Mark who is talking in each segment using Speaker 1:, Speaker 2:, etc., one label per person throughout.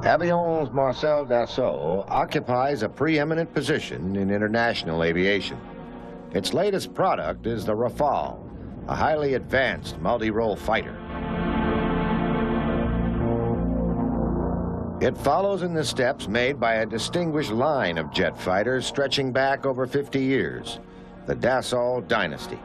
Speaker 1: Avions Marcel Dassault occupies a preeminent position in international aviation. Its latest product is the Rafale, a highly advanced multi-role fighter. It follows in the steps made by a distinguished line of jet fighters stretching back over 50 years, the Dassault Dynasty.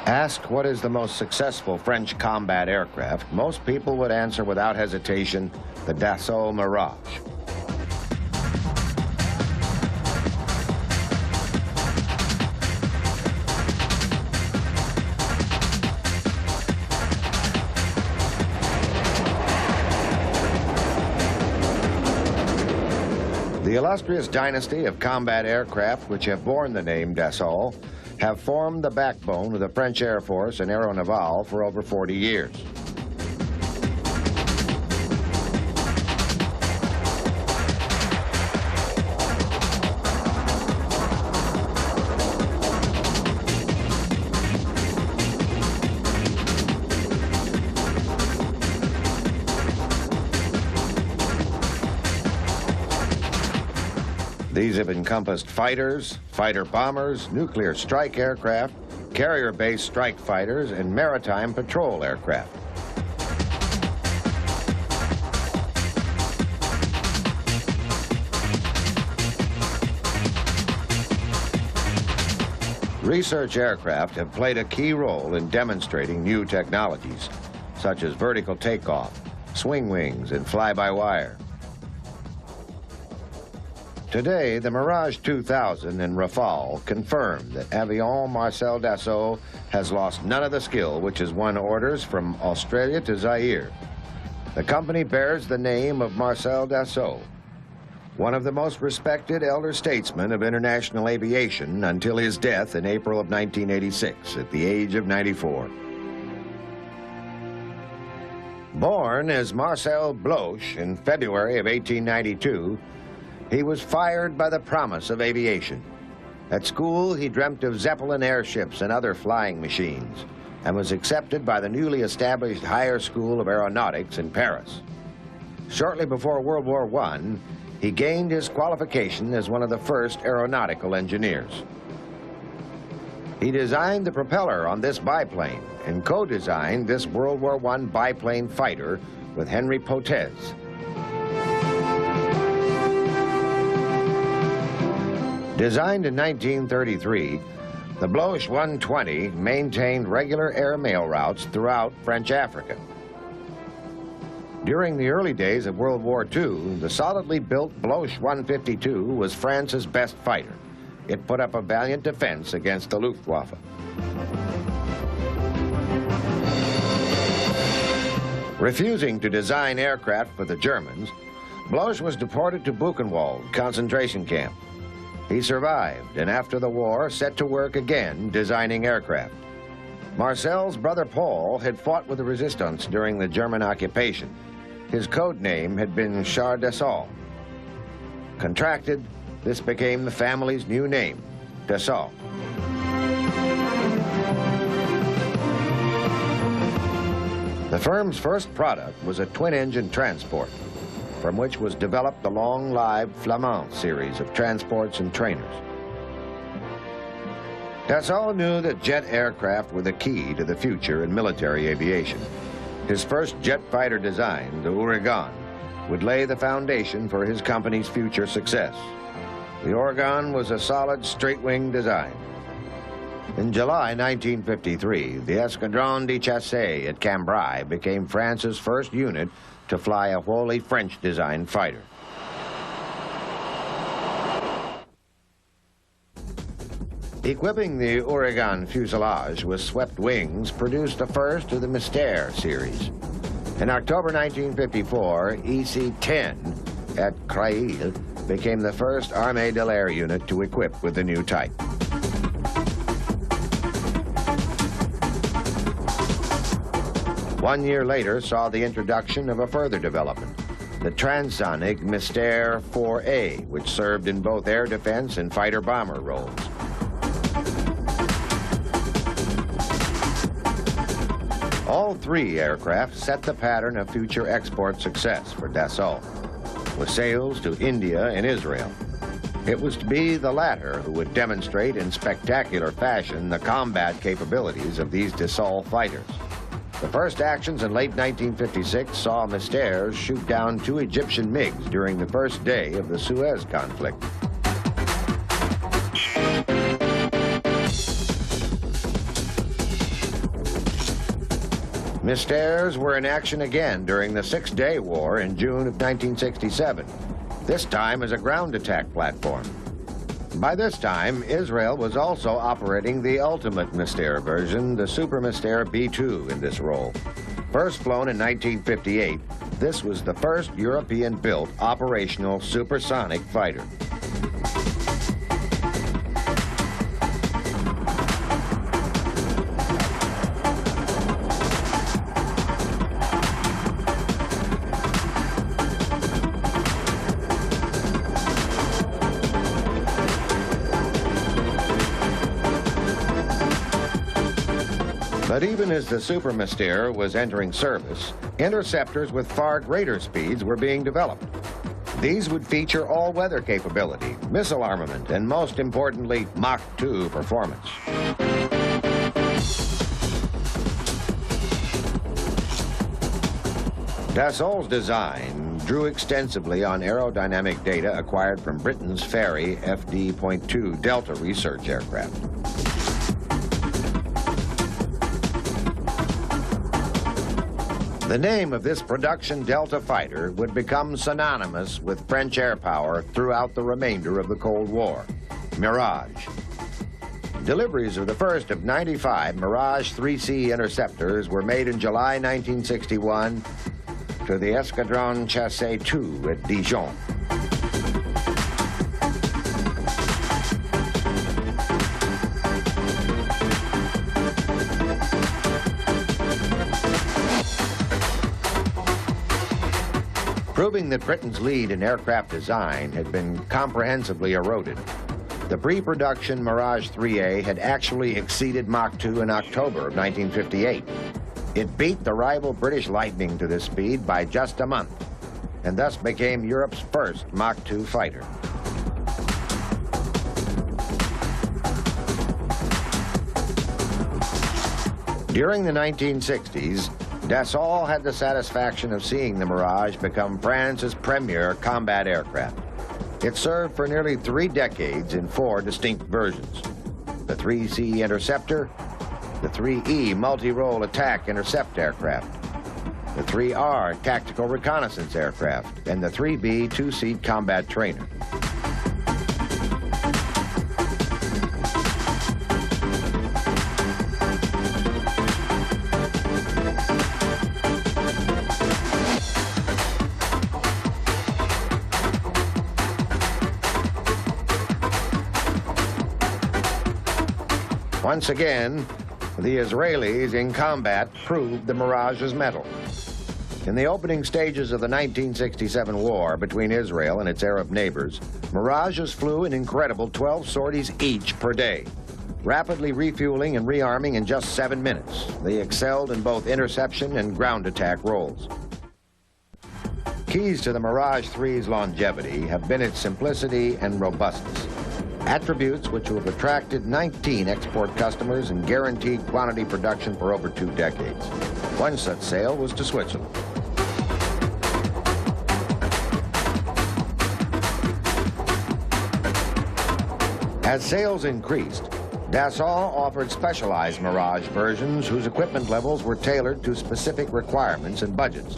Speaker 1: Asked what is the most successful French combat aircraft, most people would answer without hesitation, the Dassault Mirage. The illustrious dynasty of combat aircraft which have borne the name Dassault have formed the backbone of the French Air Force and Aeronaval for over 40 years. These have encompassed fighters, fighter-bombers, nuclear strike aircraft, carrier-based strike fighters, and maritime patrol aircraft. Research aircraft have played a key role in demonstrating new technologies, such as vertical takeoff, swing wings, and fly-by-wire. Today, the Mirage 2000 and Rafale confirm that Avions Marcel Dassault has lost none of the skill which has won orders from Australia to Zaire. The company bears the name of Marcel Dassault, one of the most respected elder statesmen of international aviation until his death in April of 1986 at the age of 94. Born as Marcel Bloch in February of 1892, he was fired by the promise of aviation. At school, he dreamt of Zeppelin airships and other flying machines, and was accepted by the newly established Higher School of Aeronautics in Paris. Shortly before World War I, he gained his qualification as one of the first aeronautical engineers. He designed the propeller on this biplane and co-designed this World War I biplane fighter with Henry Potez. Designed in 1933, the Bloch 120 maintained regular air mail routes throughout French Africa. During the early days of World War II, the solidly built Bloch 152 was France's best fighter. It put up a valiant defense against the Luftwaffe. Refusing to design aircraft for the Germans, Bloch was deported to Buchenwald concentration camp. He survived, and after the war, set to work again designing aircraft. Marcel's brother Paul had fought with the resistance during the German occupation. His code name had been Char Dassault. Contracted, this became the family's new name, Dassault. The firm's first product was a twin-engine transport, from which was developed the long-lived Flamand series of transports and trainers. Dassault knew that jet aircraft were the key to the future in military aviation. His first jet fighter design, the Ouragan, would lay the foundation for his company's future success. The Ouragan was a solid straight-wing design. In July 1953, the Escadron de Chasse at Cambrai became France's first unit to fly a wholly French-designed fighter. Equipping the Ouragan fuselage with swept wings produced the first of the Mystère series. In October 1954, EC-10 at Creil became the first Armée de l'Air unit to equip with the new type. One year later saw the introduction of a further development, the transonic Mystère 4A, which served in both air defense and fighter-bomber roles. All three aircraft set the pattern of future export success for Dassault, with sales to India and Israel. It was to be the latter who would demonstrate in spectacular fashion the combat capabilities of these Dassault fighters. The first actions in late 1956 saw Mystères shoot down 2 Egyptian MiGs during the first day of the Suez conflict. Mystères were in action again during the Six-Day War in June of 1967, this time as a ground attack platform. By this time, Israel was also operating the ultimate Mystère version, the Super Mystère B-2, in this role. First flown in 1958, this was the first European-built operational supersonic fighter. But even as the Super Mystère was entering service, interceptors with far greater speeds were being developed. These would feature all-weather capability, missile armament, and most importantly, Mach 2 performance. Dassault's design drew extensively on aerodynamic data acquired from Britain's Fairey FD.2 Delta research aircraft. The name of this production Delta fighter would become synonymous with French air power throughout the remainder of the Cold War, Mirage. Deliveries of the first of 95 Mirage 3C interceptors were made in July 1961 to the Escadron Chasse 2 at Dijon. Proving that Britain's lead in aircraft design had been comprehensively eroded, the pre-production Mirage 3A had actually exceeded Mach 2 in October of 1958. It beat the rival British Lightning to this speed by just a month, and thus became Europe's first Mach 2 fighter. During the 1960s, Dassault had the satisfaction of seeing the Mirage become France's premier combat aircraft. It served for nearly 3 decades in 4 distinct versions: the 3C Interceptor, the 3E Multi-Role Attack Intercept Aircraft, the 3R Tactical Reconnaissance Aircraft, and the 3B Two-Seat Combat Trainer. Once again, the Israelis in combat proved the Mirage's mettle. In the opening stages of the 1967 war between Israel and its Arab neighbors, Mirages flew an incredible 12 sorties each per day, rapidly refueling and rearming in just 7 minutes. They excelled in both interception and ground attack roles. Keys to the Mirage 3's longevity have been its simplicity and robustness. attributes which will have attracted 19 export customers and guaranteed quantity production for over 2 decades. One such sale was to Switzerland. As sales increased, Dassault offered specialized Mirage versions whose equipment levels were tailored to specific requirements and budgets.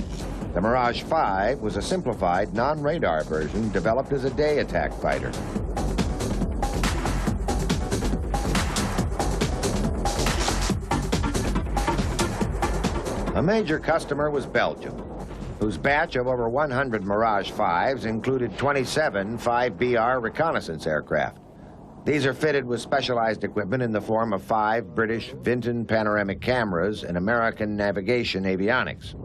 Speaker 1: The Mirage 5 was a simplified, non-radar version developed as a day attack fighter. A major customer was Belgium, whose batch of over 100 Mirage 5s included 27 5BR reconnaissance aircraft. These are fitted with specialized equipment in the form of 5 British Vinton panoramic cameras and American navigation avionics.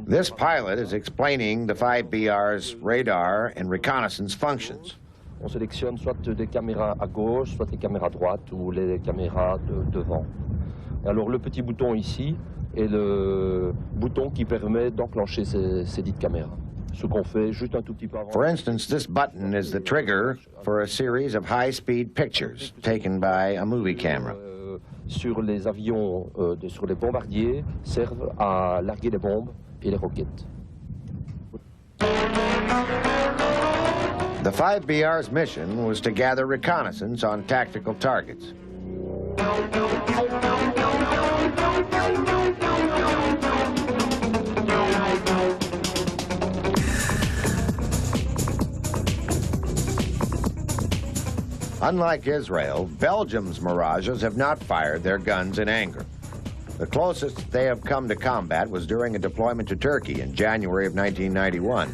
Speaker 1: This pilot is explaining the 5BR's radar and reconnaissance functions.
Speaker 2: On sélectionne soit des caméras à gauche, soit les caméras à droite ou les caméras de devant. Alors le petit bouton ici est le bouton qui permet d'enclencher ces dites caméras. Ce qu'on fait juste un tout petit peu avant.
Speaker 1: For instance, this button is the trigger for a series of high-speed pictures taken by a movie camera.
Speaker 2: Sur les avions, sur les bombardiers, servent à larguer les bombes et les roquettes.
Speaker 1: The 5BR's mission was to gather reconnaissance on tactical targets. Unlike Israel, Belgium's Mirages have not fired their guns in anger. The closest they have come to combat was during a deployment to Turkey in January of 1991.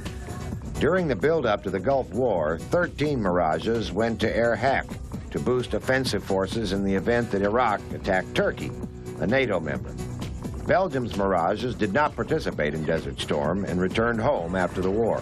Speaker 1: During the build-up to the Gulf War, 13 Mirages went to air hack to boost offensive forces in the event that Iraq attacked Turkey, a NATO member. Belgium's Mirages did not participate in Desert Storm and returned home after the war.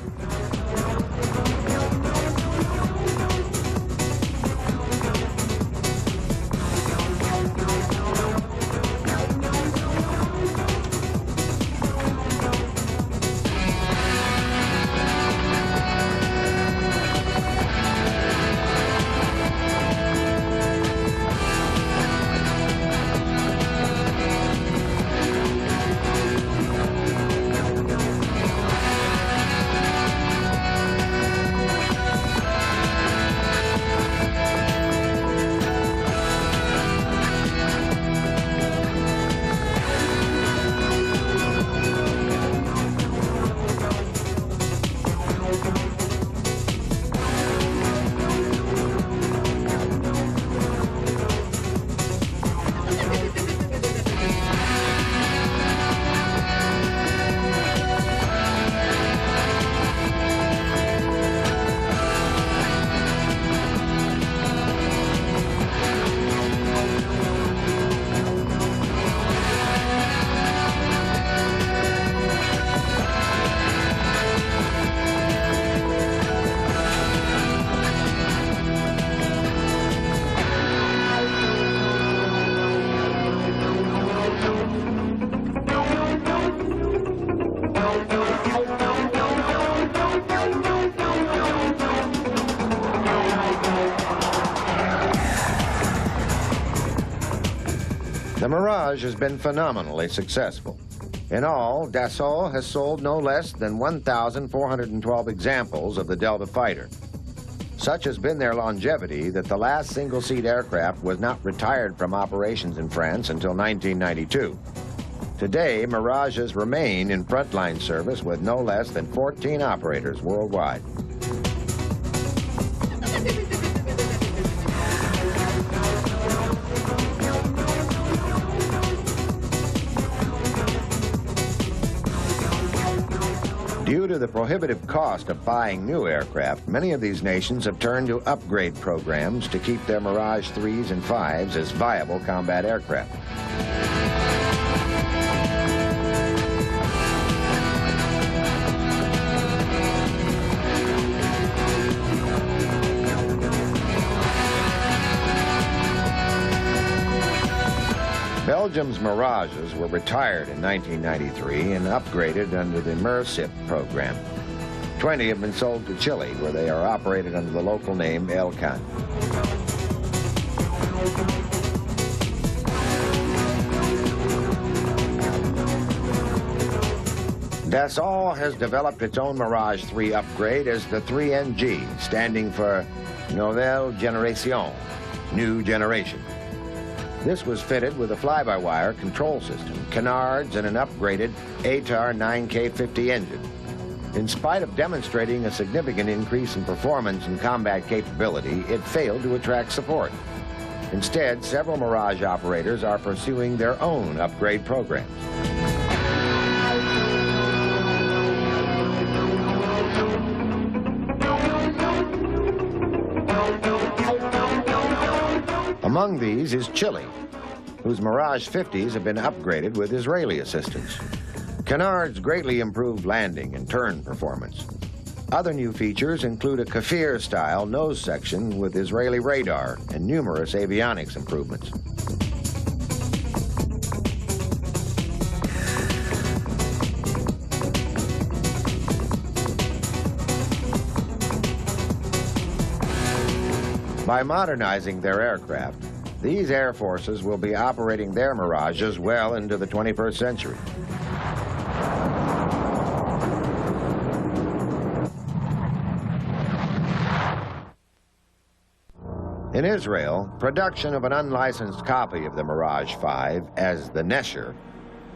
Speaker 1: The Mirage has been phenomenally successful. In all, Dassault has sold no less than 1,412 examples of the Delta fighter. Such has been their longevity that the last single-seat aircraft was not retired from operations in France until 1992. Today, Mirages remain in frontline service with no less than 14 operators worldwide. Due to the prohibitive cost of buying new aircraft, many of these nations have turned to upgrade programs to keep their Mirage 3s and 5s as viable combat aircraft. Belgium's Mirages were retired in 1993 and upgraded under the MRSIP program. 20 have been sold to Chile, where they are operated under the local name Elcan. Dassault has developed its own Mirage 3 upgrade as the 3NG, standing for Nouvelle Génération, New Generation. This was fitted with a fly-by-wire control system, canards, and an upgraded ATAR 9K50 engine. In spite of demonstrating a significant increase in performance and combat capability, it failed to attract support. Instead, several Mirage operators are pursuing their own upgrade programs. Among these is Chile, whose Mirage 50s have been upgraded with Israeli assistance. Canards greatly improved landing and turn performance. Other new features include a Kafir-style nose section with Israeli radar and numerous avionics improvements. By modernizing their aircraft, these air forces will be operating their Mirages well into the 21st century. In Israel, production of an unlicensed copy of the Mirage 5 as the Nesher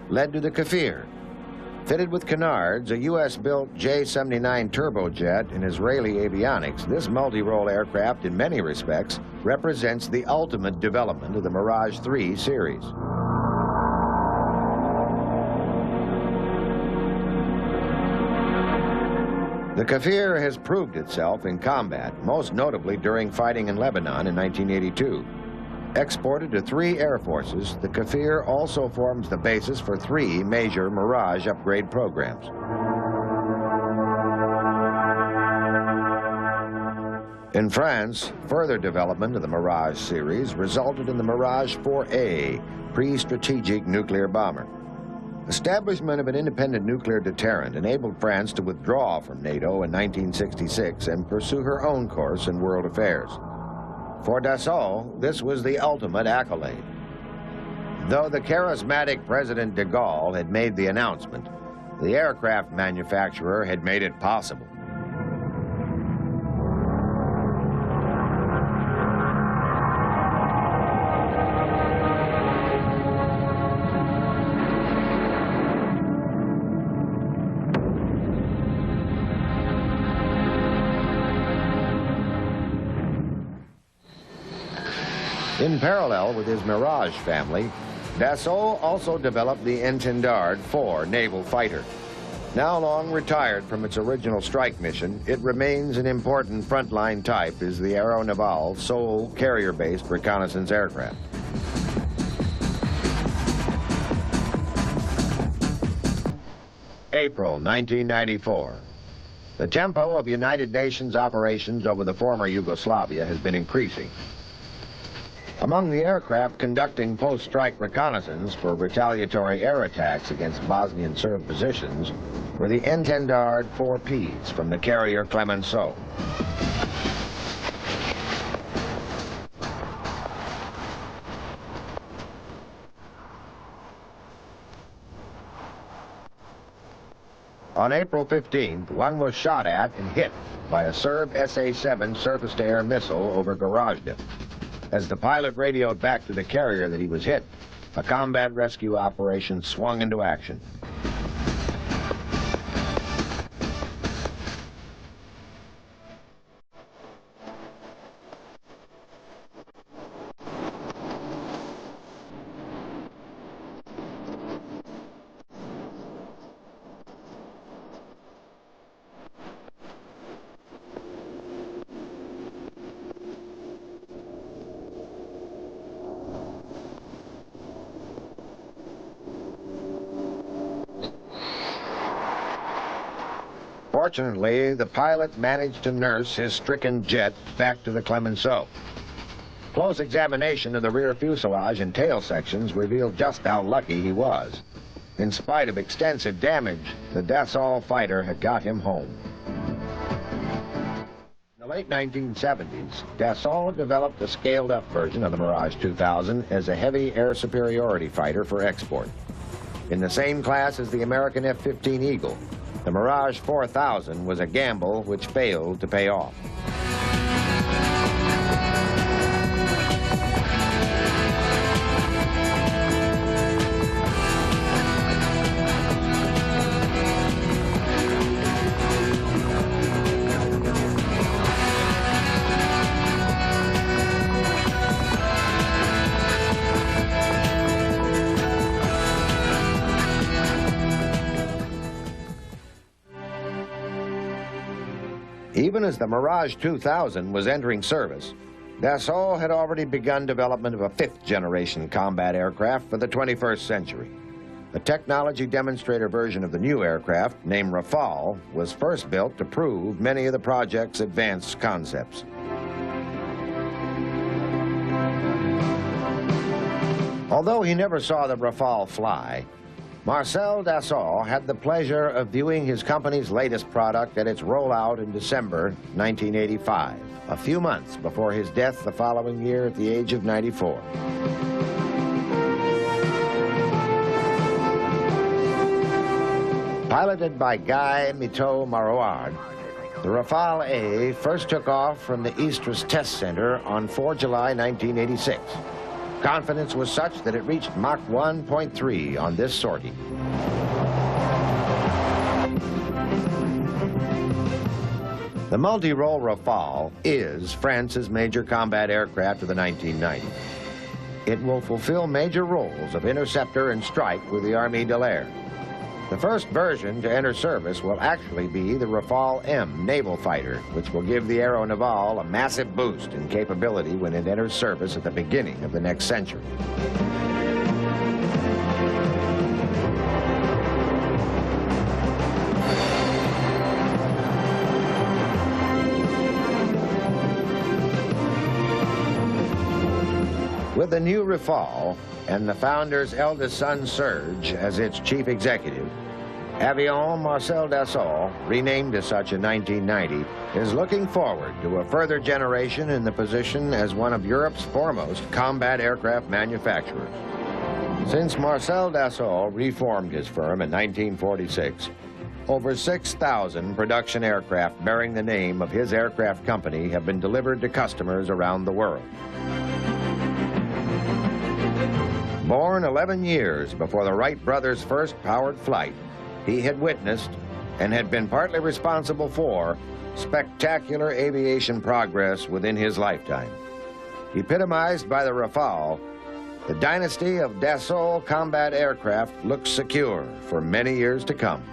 Speaker 1: led to the Kafir. Fitted with canards, a U.S.-built J-79 turbojet, and Israeli avionics, this multi-role aircraft in many respects represents the ultimate development of the Mirage 3 series. The Kafir has proved itself in combat, most notably during fighting in Lebanon in 1982. Exported to 3 air forces, the Kafir also forms the basis for 3 major Mirage upgrade programs. In France, further development of the Mirage series resulted in the Mirage 4A, pre-strategic nuclear bomber. Establishment of an independent nuclear deterrent enabled France to withdraw from NATO in 1966 and pursue her own course in world affairs. For Dassault, this was the ultimate accolade. Though the charismatic President de Gaulle had made the announcement, the aircraft manufacturer had made it possible. In parallel with his Mirage family, Dassault also developed the Intendard 4 naval fighter. Now long retired from its original strike mission, it remains an important frontline type as the Aeronaval sole carrier-based reconnaissance aircraft. April 1994. The tempo of United Nations operations over the former Yugoslavia has been increasing. Among the aircraft conducting post-strike reconnaissance for retaliatory air attacks against Bosnian Serb positions were the Intendard 4Ps from the carrier Clemenceau. On April 15th, one was shot at and hit by a Serb SA-7 surface-to-air missile over Goražde. As the pilot radioed back to the carrier that he was hit, a combat rescue operation swung into action. Fortunately, the pilot managed to nurse his stricken jet back to the Clemenceau. Close examination of the rear fuselage and tail sections revealed just how lucky he was. In spite of extensive damage, the Dassault fighter had got him home. In the late 1970s, Dassault developed a scaled-up version of the Mirage 2000 as a heavy air superiority fighter for export. In the same class as the American F-15 Eagle, the Mirage 4000 was a gamble which failed to pay off. Even as the Mirage 2000 was entering service, Dassault had already begun development of a fifth-generation combat aircraft for the 21st century. A technology demonstrator version of the new aircraft, named Rafale, was first built to prove many of the project's advanced concepts. Although he never saw the Rafale fly, Marcel Dassault had the pleasure of viewing his company's latest product at its rollout in December 1985, a few months before his death the following year at the age of 94. Piloted by Guy Miteau-Marouard, the Rafale A first took off from the Istres Test Center on 4 July 1986. Confidence was such that it reached Mach 1.3 on this sortie. The multi-role Rafale is France's major combat aircraft of the 1990s. It will fulfill major roles of interceptor and strike with the Armée de l'Air. The first version to enter service will actually be the Rafale M naval fighter, which will give the Aero Naval a massive boost in capability when it enters service at the beginning of the next century. With the new Rafale and the founder's eldest son, Serge, as its chief executive, Avion Marcel Dassault, renamed as such in 1990, is looking forward to a further generation in the position as one of Europe's foremost combat aircraft manufacturers. Since Marcel Dassault reformed his firm in 1946, over 6,000 production aircraft bearing the name of his aircraft company have been delivered to customers around the world. Born 11 years before the Wright brothers' first powered flight, he had witnessed and had been partly responsible for spectacular aviation progress within his lifetime. Epitomized by the Rafale, the dynasty of Dassault combat aircraft looks secure for many years to come.